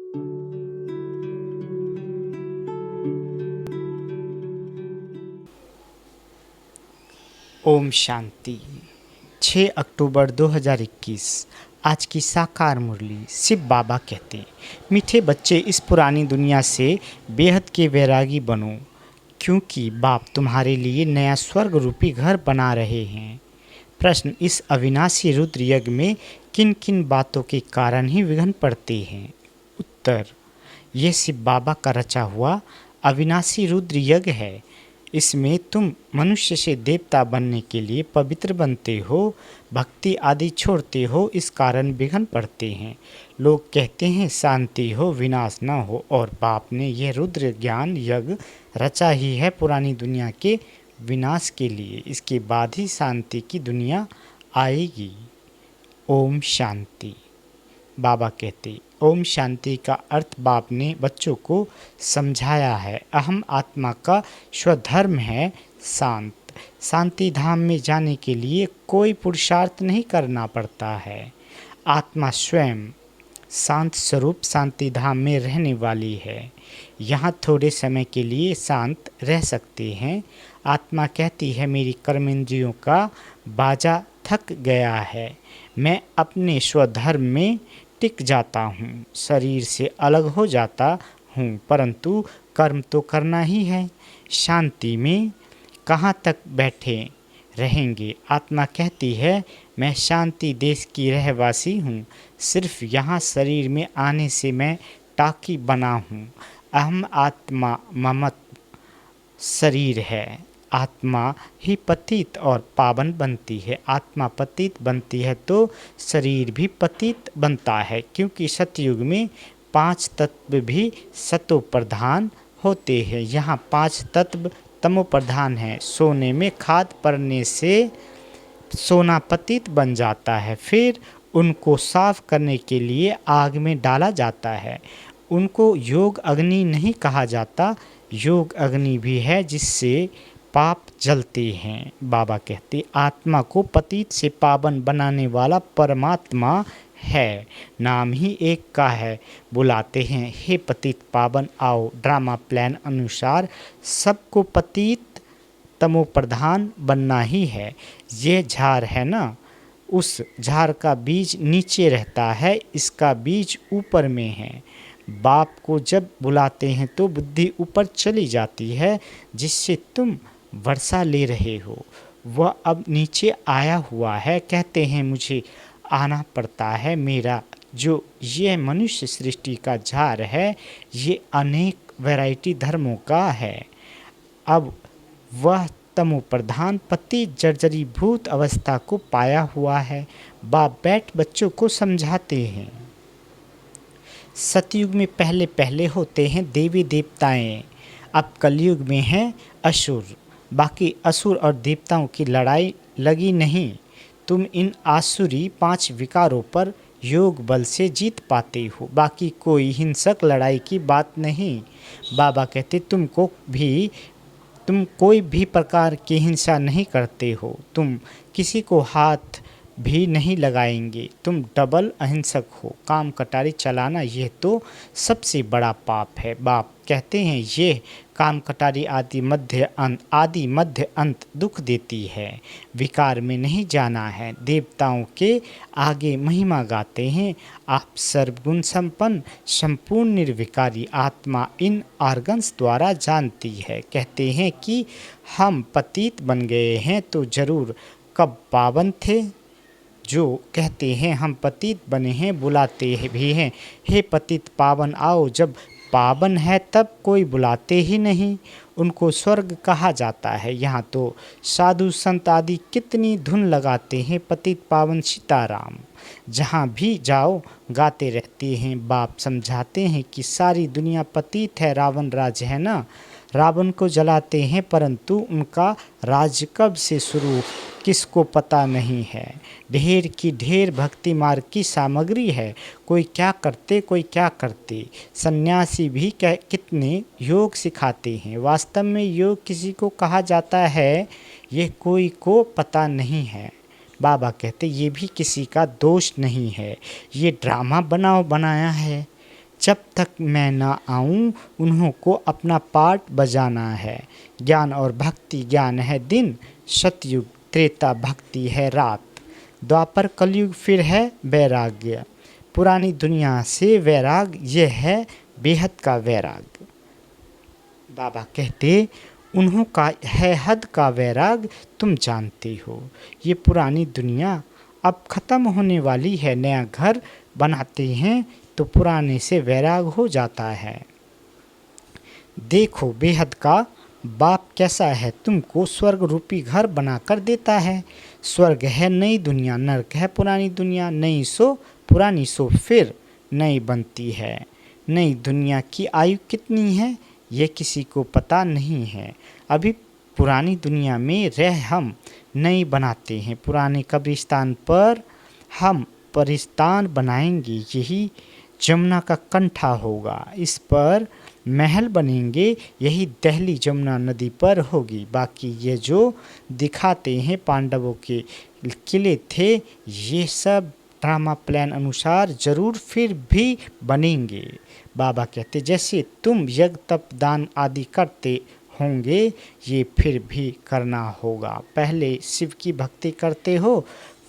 ओम शांति। 6 अक्टूबर 2021। आज की साकार मुरली। शिव बाबा कहते, मीठे बच्चे, इस पुरानी दुनिया से बेहद के वैरागी बनो, क्योंकि बाप तुम्हारे लिए नया स्वर्ग रूपी घर बना रहे हैं। प्रश्न, इस अविनाशी रुद्र यज्ञ में किन किन बातों के कारण ही विघ्न पड़ते हैं? उत्तर, यह शिव बाबा का रचा हुआ अविनाशी रुद्र यज्ञ है। इसमें तुम मनुष्य से देवता बनने के लिए पवित्र बनते हो, भक्ति आदि छोड़ते हो, इस कारण विघ्न पड़ते हैं। लोग कहते हैं शांति हो, विनाश न हो, और बाप ने यह रुद्र ज्ञान यज्ञ रचा ही है पुरानी दुनिया के विनाश के लिए। इसके बाद ही शांति की दुनिया आएगी। ओम शांति। बाबा कहते, ओम शांति का अर्थ बाप ने बच्चों को समझाया है। अहम आत्मा का स्वधर्म है शांत। शांति धाम में जाने के लिए कोई पुरुषार्थ नहीं करना पड़ता है। आत्मा स्वयं शांत स्वरूप शांति धाम में रहने वाली है। यहाँ थोड़े समय के लिए शांत रह सकते हैं। आत्मा कहती है, मेरी कर्मेंद्रियों का बाजा थक गया है, मैं अपने स्वधर्म में टिक जाता हूँ, शरीर से अलग हो जाता हूँ, परंतु कर्म तो करना ही है। शांति में कहाँ तक बैठे रहेंगे? आत्मा कहती है, मैं शांति देश की रहवासी हूँ, सिर्फ यहाँ शरीर में आने से मैं टाकी बना हूँ। अहम आत्मा ममत शरीर है। आत्मा ही पतित और पावन बनती है। आत्मा पतित बनती है तो शरीर भी पतित बनता है, क्योंकि सतयुग में 5 तत्व भी सतो प्रधान होते हैं। यहाँ 5 तत्व तमो प्रधान है। सोने में खाद पड़ने से सोना पतित बन जाता है, फिर उनको साफ करने के लिए आग में डाला जाता है। उनको योग अग्नि नहीं कहा जाता, योग अग्नि भी है जिससे पाप जलते हैं। बाबा कहते, आत्मा को पतित से पावन बनाने वाला परमात्मा है। नाम ही एक का है। बुलाते हैं, हे पतित पावन आओ। ड्रामा प्लान अनुसार सबको पतित तमो प्रधान बनना ही है। ये झाड़ है ना, उस झाड़ का बीज नीचे रहता है, इसका बीज ऊपर में है। बाप को जब बुलाते हैं तो बुद्धि ऊपर चली जाती है, जिससे तुम वर्षा ले रहे हो। वह अब नीचे आया हुआ है। कहते हैं, मुझे आना पड़ता है। मेरा जो ये मनुष्य सृष्टि का झाड़ है, ये अनेक वैरायटी धर्मों का है। अब वह तमो प्रधान पति जर्जरीभूत अवस्था को पाया हुआ है। बाप बैठ बच्चों को समझाते हैं। सतयुग में पहले पहले होते हैं देवी देवताएं, अब कलयुग में हैं असुर। बाकी असुर और देवताओं की लड़ाई लगी नहीं। तुम इन आसुरी 5 विकारों पर योग बल से जीत पाते हो। बाकी कोई हिंसक लड़ाई की बात नहीं। बाबा कहते, तुम कोई भी प्रकार की हिंसा नहीं करते हो। तुम किसी को हाथ भी नहीं लगाएंगे। तुम डबल अहिंसक हो। काम कटारी चलाना यह तो सबसे बड़ा पाप है। बाप कहते हैं, ये काम कटारी आदि मध्य अंत दुख देती है। विकार में नहीं जाना है। देवताओं के आगे महिमा गाते हैं, आप सर्वगुण संपन्न संपूर्ण निर्विकारी आत्मा इन ऑर्गन्स द्वारा जानती है। कहते हैं कि हम पतित बन गए हैं तो जरूर कब पावन थे। जो कहते हैं हम पतित बने हैं, बुलाते भी हैं, हे पतित पावन आओ। जब पावन है तब कोई बुलाते ही नहीं। उनको स्वर्ग कहा जाता है। यहाँ तो साधु संत आदि कितनी धुन लगाते हैं, पतित पावन सीताराम। जहाँ भी जाओ गाते रहते हैं। बाप समझाते हैं कि सारी दुनिया पतित है। रावण राज है ना, रावण को जलाते हैं, परंतु उनका राज कब से शुरू किसको पता नहीं है। ढेर की ढेर भक्ति मार्ग की सामग्री है। कोई क्या करते। सन्यासी भी कितने योग सिखाते हैं। वास्तव में योग किसी को कहा जाता है, ये कोई को पता नहीं है। बाबा कहते, ये भी किसी का दोष नहीं है। ये ड्रामा बनाया है। जब तक मैं ना आऊं उन्हों को अपना पार्ट बजाना है। ज्ञान और भक्ति, ज्ञान है दिन, सतयुग त्रेता भक्ति है रात, द्वापर कलयुग फिर है वैराग्य। पुरानी दुनिया से वैराग, ये है बेहद का वैराग। बाबा कहते उन्हों का है हद का वैराग, तुम जानते हो। ये पुरानी दुनिया अब ख़त्म होने वाली है, नया घर बनाते हैं तो पुराने से वैराग हो जाता है। देखो बेहद का बाप कैसा है, तुमको स्वर्ग रूपी घर बनाकर देता है। स्वर्ग है नई दुनिया, नरक है पुरानी दुनिया, नई सो पुरानी सो फिर नई बनती है। नई दुनिया की आयु कितनी है ये किसी को पता नहीं है। अभी पुरानी दुनिया में रह हम नई बनाते हैं, पुराने कब्रिस्तान पर हम परिस्तान बनाएंगे, यही जमुना का कंठा होगा, इस पर महल बनेंगे, यही दहली जमुना नदी पर होगी। बाकी ये जो दिखाते हैं पांडवों के किले थे, ये सब ड्रामा प्लान अनुसार जरूर फिर भी बनेंगे। बाबा कहते जैसे तुम यज्ञ तप दान आदि करते होंगे, ये फिर भी करना होगा। पहले शिव की भक्ति करते हो,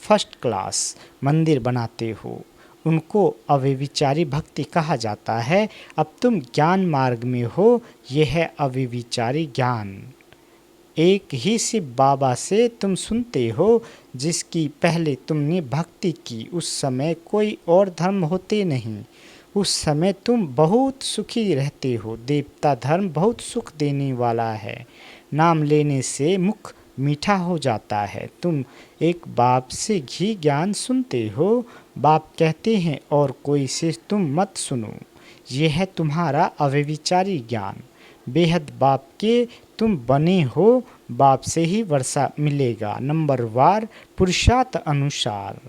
फर्स्ट क्लास मंदिर बनाते हो, उनको अव्यभिचारी भक्ति कहा जाता है। अब तुम ज्ञान मार्ग में हो, यह है अव्यभिचारी ज्ञान। एक ही शिव बाबा से तुम सुनते हो, जिसकी पहले तुमने भक्ति की, उस समय कोई और धर्म होते नहीं, उस समय तुम बहुत सुखी रहते हो। देवता धर्म बहुत सुख देने वाला है, नाम लेने से मुख मीठा हो जाता है। तुम एक बाप से घी ज्ञान सुनते हो, बाप कहते हैं और कोई से तुम मत सुनो, यह है तुम्हारा अव्यभिचारी ज्ञान। बेहद बाप के तुम बने हो, बाप से ही वर्षा मिलेगा, नंबर वार पुरुषार्थ अनुसार।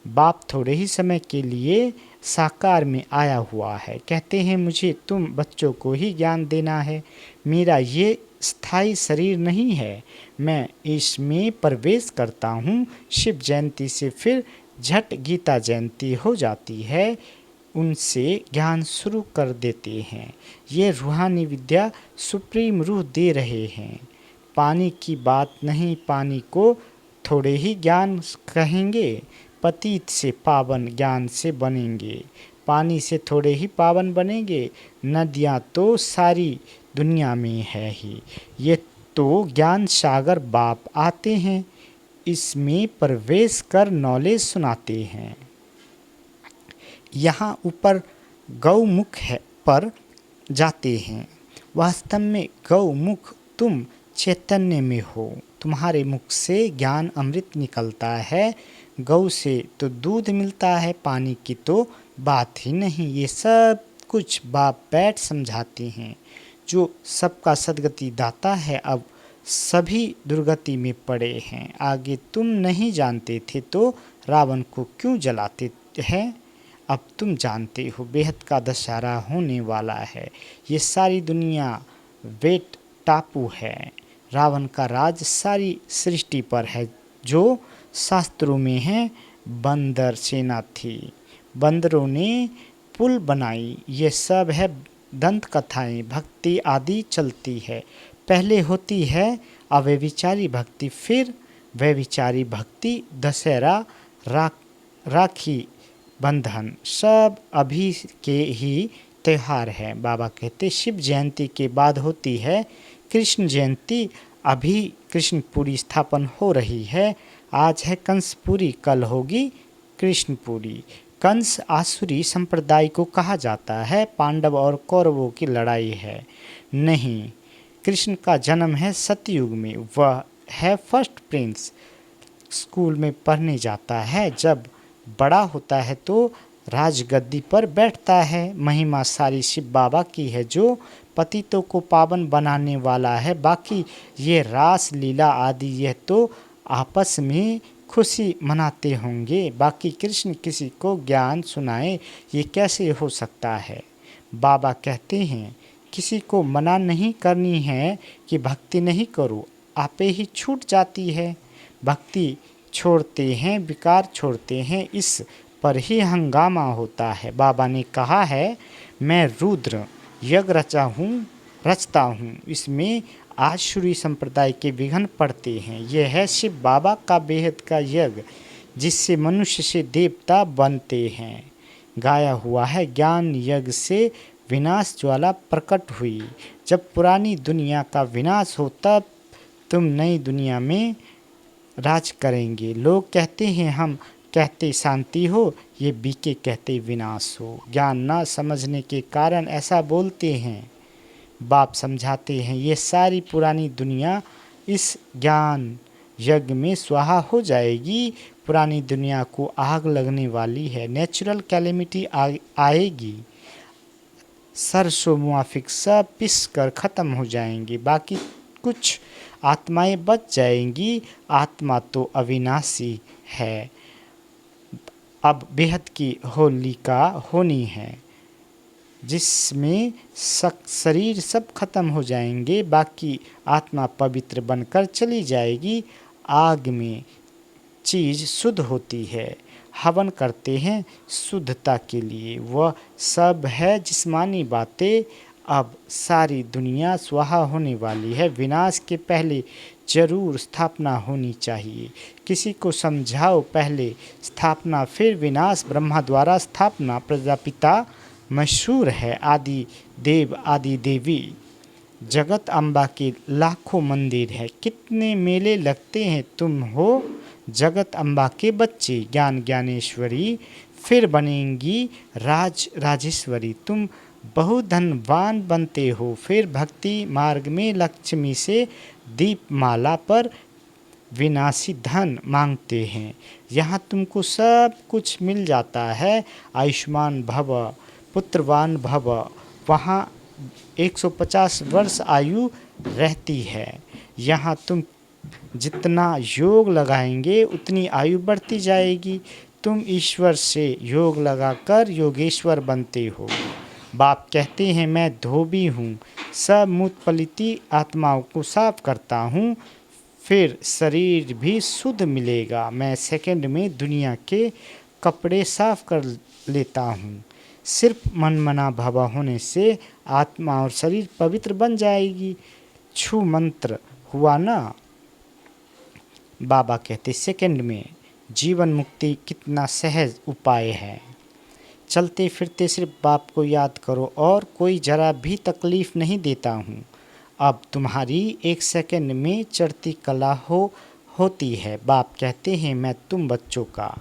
बाप थोड़े ही समय के लिए साकार में आया हुआ है, कहते हैं मुझे तुम बच्चों को ही ज्ञान देना है, मेरा ये स्थायी शरीर नहीं है, मैं इसमें प्रवेश करता हूँ। शिव जयंती से फिर झट गीता जयंती हो जाती है, उनसे ज्ञान शुरू कर देते हैं। ये रूहानी विद्या सुप्रीम रूह दे रहे हैं। पानी की बात नहीं, पानी को थोड़े ही ज्ञान कहेंगे, पतित से पावन ज्ञान से बनेंगे, पानी से थोड़े ही पावन बनेंगे। नदियाँ तो सारी दुनिया में है ही, ये तो ज्ञान सागर बाप आते हैं, इसमें प्रवेश कर नॉलेज सुनाते हैं। यहाँ ऊपर गौमुख है पर जाते हैं, वास्तव में गौमुख तुम चैतन्य में हो, तुम्हारे मुख से ज्ञान अमृत निकलता है। गौ से तो दूध मिलता है, पानी की तो बात ही नहीं। ये सब कुछ बाप बैठ समझाते हैं, जो सबका सदगति दाता है, अब सभी दुर्गति में पड़े हैं। आगे तुम नहीं जानते थे तो रावण को क्यों जलाते हैं, अब तुम जानते हो। बेहद का दशहरा होने वाला है, ये सारी दुनिया वेट टापू है, रावण का राज सारी सृष्टि पर है। जो शास्त्रों में है बंदर सेना थी, बंदरों ने पुल बनाई, ये सब है दंत कथाएं, भक्ति आदि चलती है। पहले होती है अव्यभिचारी भक्ति, फिर व्यभिचारी भक्ति, दशहरा, राखी बंधन सब अभी के ही त्यौहार है। बाबा कहते शिव जयंती के बाद होती है कृष्ण जयंती, अभी कृष्णपुरी स्थापन हो रही है। आज है कंसपुरी, कल होगी कृष्णपुरी। कंस आसुरी संप्रदाय को कहा जाता है, पांडव और कौरवों की लड़ाई है नहीं, कृष्ण का जन्म है सतयुग में, वह है फर्स्ट प्रिंस। स्कूल में पढ़ने जाता है, जब बड़ा होता है तो राजगद्दी पर बैठता है। महिमा सारी शिव बाबा की है, जो पतितों को पावन बनाने वाला है। बाकी ये रास लीला आदि यह तो आपस में खुशी मनाते होंगे, बाकी कृष्ण किसी को ज्ञान सुनाए ये कैसे हो सकता है। बाबा कहते हैं किसी को मना नहीं करनी है कि भक्ति नहीं करो, आपे ही छूट जाती है। भक्ति छोड़ते हैं, विकार छोड़ते हैं, इस पर ही हंगामा होता है। बाबा ने कहा है, मैं रुद्र यज्ञ रचता हूँ। इसमें आशुरी संप्रदाय के विघ्न पड़ते हैं। यह है शिव बाबा का बेहद का यज्ञ, जिससे मनुष्य से देवता बनते हैं। गाया हुआ है, ज्ञान यज्ञ से विनाश ज्वाला प्रकट हुई। जब पुरानी दुनिया का विनाश हो तब तुम नई दुनिया में राज करेंगे। लोग कहते हैं, हम कहते शांति हो, ये बीके कहते विनाश हो। ज्ञान न समझने के कारण ऐसा बोलते हैं। बाप समझाते हैं, ये सारी पुरानी दुनिया इस ज्ञान यज्ञ में स्वाहा हो जाएगी। पुरानी दुनिया को आग लगने वाली है। नेचुरल कैलेमिटी आएगी। सरसों मुआफिक सब पिस कर ख़त्म हो जाएंगे। बाकी कुछ आत्माएं बच जाएंगी। आत्मा तो अविनाशी है। अब बेहद की होलिका होनी है, जिसमें शरीर सब खत्म हो जाएंगे। बाकी आत्मा पवित्र बनकर चली जाएगी। आग में चीज़ शुद्ध होती है। हवन करते हैं शुद्धता के लिए। वह सब है जिस्मानी बातें। अब सारी दुनिया स्वाहा होने वाली है। विनाश के पहले जरूर स्थापना होनी चाहिए। किसी को समझाओ, पहले स्थापना फिर विनाश। ब्रह्मा द्वारा स्थापना, प्रजापिता मशहूर है। आदि देव आदि देवी जगत अम्बा के लाखों मंदिर है। कितने मेले लगते हैं। तुम हो जगत अम्बा के बच्चे। ज्ञान ज्ञानेश्वरी फिर बनेंगी राजेश्वरी। तुम बहुत धनवान बनते हो। फिर भक्ति मार्ग में लक्ष्मी से दीपमाला पर विनाशी धन मांगते हैं। यहाँ तुमको सब कुछ मिल जाता है। आयुष्मान भव, पुत्रवान भव। वहाँ 150 वर्ष आयु रहती है। यहाँ तुम जितना योग लगाएंगे उतनी आयु बढ़ती जाएगी। तुम ईश्वर से योग लगाकर योगेश्वर बनते हो। बाप कहते हैं, मैं धोबी हूँ, सब मूत पलिती आत्माओं को साफ करता हूँ, फिर शरीर भी शुद्ध मिलेगा। मैं सेकंड में दुनिया के कपड़े साफ कर लेता हूँ। सिर्फ मन मना भवा होने से आत्मा और शरीर पवित्र बन जाएगी। छू मंत्र हुआ ना। बाबा कहते, सेकंड में जीवन मुक्ति कितना सहज उपाय है। चलते फिरते सिर्फ बाप को याद करो और कोई जरा भी तकलीफ़ नहीं देता हूँ। अब तुम्हारी एक सेकंड में चढ़ती कला होती है। बाप कहते हैं, मैं तुम बच्चों का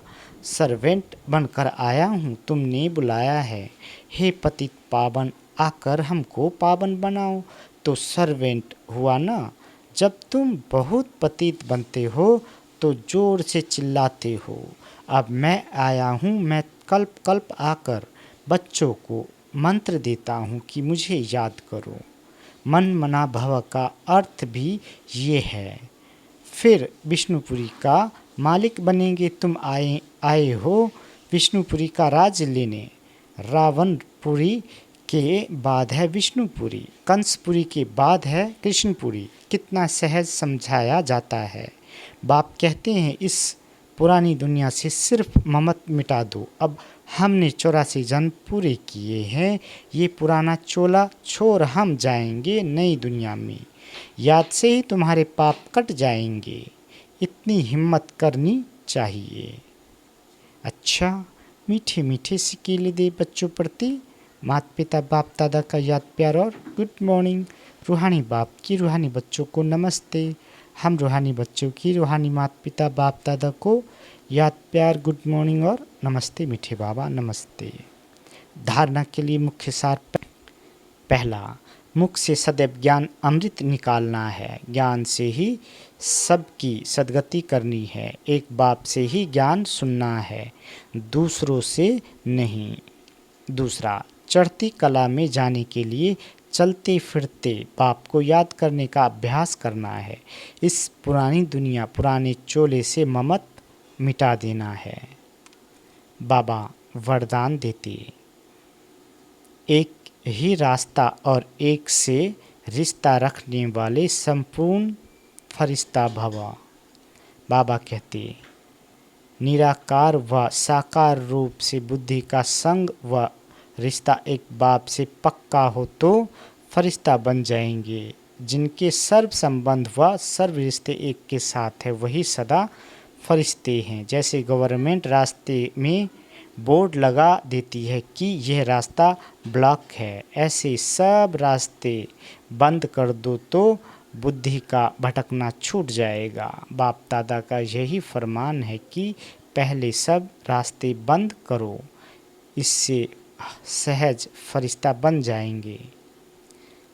सर्वेंट बनकर आया हूँ। तुमने बुलाया है, हे पतित पावन, आकर हमको पावन बनाओ। तो सर्वेंट हुआ ना। जब तुम बहुत पतित बनते हो तो ज़ोर से चिल्लाते हो। अब मैं आया हूँ। मैं कल्प कल्प आकर बच्चों को मंत्र देता हूँ कि मुझे याद करो। मन मना भव का अर्थ भी ये है। फिर विष्णुपुरी का मालिक बनेंगे। तुम आए हो विष्णुपुरी का राज लेने। रावणपुरी के बाद है विष्णुपुरी, कंसपुरी के बाद है कृष्णपुरी। कितना सहज समझाया जाता है। बाप कहते हैं, इस पुरानी दुनिया से सिर्फ ममत मिटा दो। अब हमने 84 जन्म पूरे किए हैं। ये पुराना चोला छोड़ हम जाएंगे नई दुनिया में। याद से ही तुम्हारे पाप कट जाएंगे। इतनी हिम्मत करनी चाहिए। अच्छा, मीठे मीठे सिकीले दे बच्चों प्रति माता पिता बाप दादा का याद प्यार और गुड मॉर्निंग। रूहानी बाप की रूहानी बच्चों को नमस्ते। हम रूहानी बच्चों की रूहानी माता पिता बाप दादा को याद प्यार, गुड मॉर्निंग और नमस्ते। मीठे बाबा नमस्ते। धारणा के लिए मुख्य सार। पहला, मुख से सदैव ज्ञान अमृत निकालना है। ज्ञान से ही सबकी सद्गति करनी है। एक बाप से ही ज्ञान सुनना है, दूसरों से नहीं। दूसरा, चढ़ती कला में जाने के लिए चलते फिरते बाप को याद करने का अभ्यास करना है। इस पुरानी दुनिया, पुराने चोले से ममत मिटा देना है। बाबा वरदान देते, एक ही रास्ता और एक से रिश्ता रखने वाले संपूर्ण फरिश्ता भव। बाबा कहते, निराकार व साकार रूप से बुद्धि का संग व रिश्ता एक बाप से पक्का हो तो फरिश्ता बन जाएंगे। जिनके सर्व संबंध व सर्व रिश्ते एक के साथ है वही सदा फरिश्ते हैं। जैसे गवर्नमेंट रास्ते में बोर्ड लगा देती है कि यह रास्ता ब्लॉक है, ऐसे सब रास्ते बंद कर दो तो बुद्धि का भटकना छूट जाएगा। बाप दादा का यही फरमान है कि पहले सब रास्ते बंद करो, इससे सहज फरिश्ता बन जाएंगे।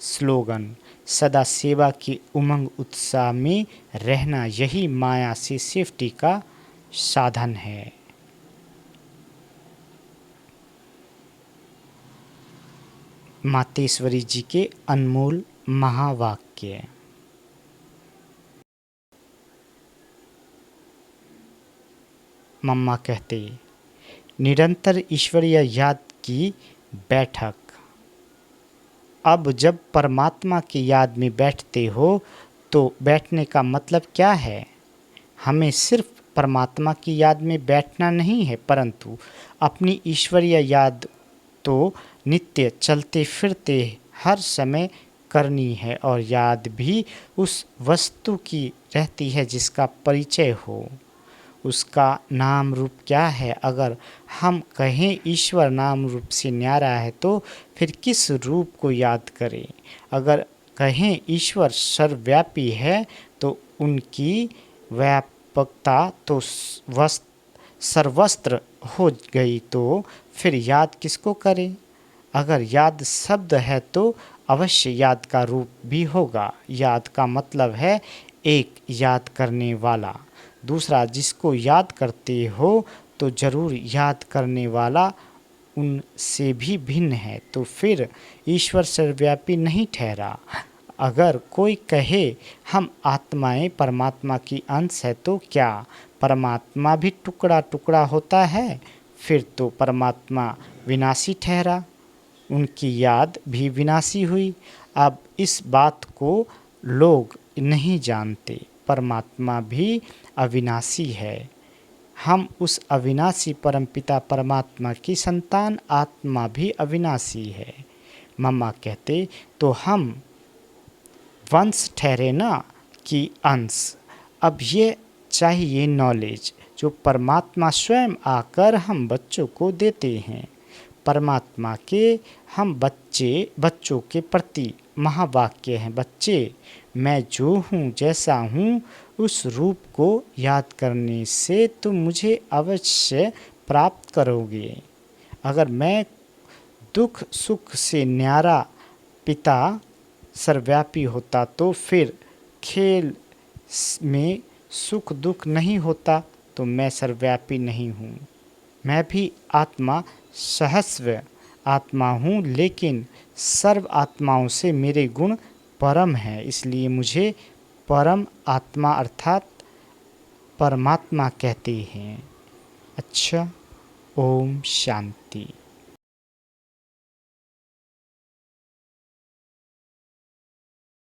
स्लोगन: सदा सेवा की उमंग उत्साह में रहना यही माया से सेफ्टी का साधन है। मातेश्वरी जी के अनमोल महावाक्य। मम्मा कहते, निरंतर ईश्वरीय याद की बैठक। अब जब परमात्मा की याद में बैठते हो तो बैठने का मतलब क्या है? हमें सिर्फ परमात्मा की याद में बैठना नहीं है, परंतु अपनी ईश्वरीय याद तो नित्य चलते फिरते हर समय करनी है, और याद भी उस वस्तु की रहती है जिसका परिचय हो। उसका नाम रूप क्या है? अगर हम कहें ईश्वर नाम रूप से न्यारा है तो फिर किस रूप को याद करें? अगर कहें ईश्वर सर्वव्यापी है तो उनकी व्यापकता तो सर्वस्त्र हो गई, तो फिर याद किसको करें? अगर याद शब्द है तो अवश्य याद का रूप भी होगा। याद का मतलब है एक याद करने वाला, दूसरा जिसको याद करते हो तो ज़रूर याद करने वाला उनसे भी भिन्न है, तो फिर ईश्वर सर्वव्यापी नहीं ठहरा। अगर कोई कहे हम आत्माएं परमात्मा की अंश है तो क्या परमात्मा भी टुकड़ा टुकड़ा होता है? फिर तो परमात्मा विनाशी ठहरा, उनकी याद भी विनाशी हुई। अब इस बात को लोग नहीं जानते, परमात्मा भी अविनाशी है। हम उस अविनाशी परमपिता परमात्मा की संतान, आत्मा भी अविनाशी है। मम्मा कहते, तो हम वंश ठहरे ना कि अंश। अब ये चाहिए नॉलेज जो परमात्मा स्वयं आकर हम बच्चों को देते हैं। परमात्मा के हम बच्चों के प्रति महावाक्य हैं। बच्चे, मैं जो हूँ जैसा हूँ उस रूप को याद करने से तुम मुझे अवश्य प्राप्त करोगे। अगर मैं दुख सुख से न्यारा पिता सर्वव्यापी होता तो फिर खेल में सुख दुख नहीं होता, तो मैं सर्वव्यापी नहीं हूँ। मैं भी आत्मा सहस्व आत्मा हूँ, लेकिन सर्व आत्माओं से मेरे गुण परम है, इसलिए मुझे परम आत्मा अर्थात परमात्मा कहते हैं। अच्छा, ओम शांति।